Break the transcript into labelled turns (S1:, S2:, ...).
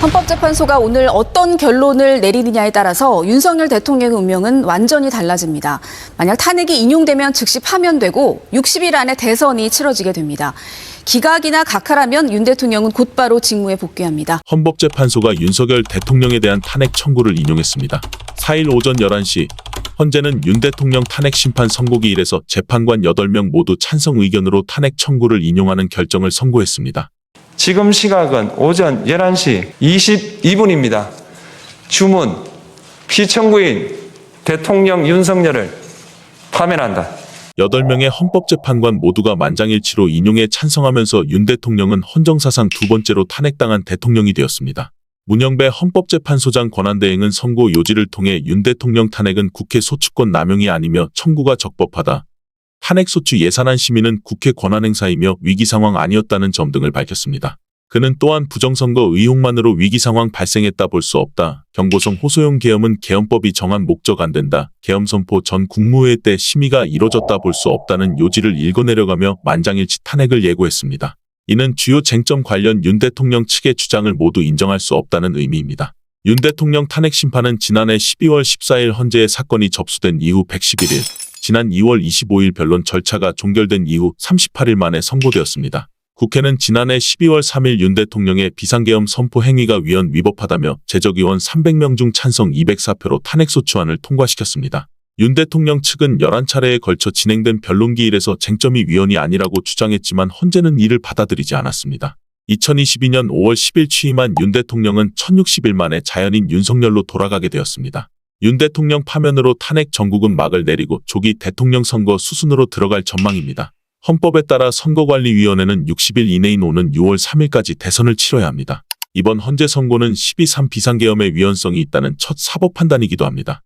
S1: 헌법재판소가 오늘 어떤 결론을 내리느냐에 따라서 윤석열 대통령의 운명은 완전히 달라집니다. 만약 탄핵이 인용되면 즉시 파면되고 60일 안에 대선이 치러지게 됩니다. 기각이나 각하라면 윤 대통령은 곧바로 직무에 복귀합니다.
S2: 헌법재판소가 윤석열 대통령에 대한 탄핵 청구를 인용했습니다. 4일 오전 11시 헌재는 윤 대통령 탄핵 심판 선고기일에서 재판관 8명 모두 찬성 의견으로 탄핵 청구를 인용하는 결정을 선고했습니다.
S3: 지금 시각은 오전 11시 22분입니다. 주문, 피청구인 대통령 윤석열을 파면한다.
S2: 8명의 헌법재판관 모두가 만장일치로 인용에 찬성하면서 윤 대통령은 헌정사상 두 번째로 탄핵당한 대통령이 되었습니다. 문영배 헌법재판소장 권한대행은 선고 요지를 통해 윤 대통령 탄핵은 국회 소추권 남용이 아니며 청구가 적법하다. 탄핵소추 예산안 심의는 국회 권한행사이며 위기상황 아니었다는 점 등을 밝혔습니다. 그는 또한 부정선거 의혹만으로 위기상황 발생했다 볼 수 없다. 경고성 호소용 계엄은 개헌법이 정한 목적 안 된다. 계엄 선포 전 국무회의 때 심의가 이뤄졌다 볼 수 없다는 요지를 읽어내려가며 만장일치 탄핵을 예고했습니다. 이는 주요 쟁점 관련 윤 대통령 측의 주장을 모두 인정할 수 없다는 의미입니다. 윤 대통령 탄핵 심판은 지난해 12월 14일 헌재에 사건이 접수된 이후 111일, 지난 2월 25일 변론 절차가 종결된 이후 38일 만에 선고되었습니다. 국회는 지난해 12월 3일 윤 대통령의 비상계엄 선포 행위가 위헌 위법하다며 재적의원 300명 중 찬성 204표로 탄핵소추안을 통과시켰습니다. 윤 대통령 측은 11차례에 걸쳐 진행된 변론기일에서 쟁점이 위헌이 아니라고 주장했지만 헌재는 이를 받아들이지 않았습니다. 2022년 5월 10일 취임한 윤 대통령은 1060일 만에 자연인 윤석열로 돌아가게 되었습니다. 윤 대통령 파면으로 탄핵 정국은 막을 내리고 조기 대통령 선거 수순으로 들어갈 전망입니다. 헌법에 따라 선거관리위원회는 60일 이내인 오는 6월 3일까지 대선을 치러야 합니다. 이번 헌재 선고는 12.3 비상계엄의 위헌성이 있다는 첫 사법 판단이기도 합니다.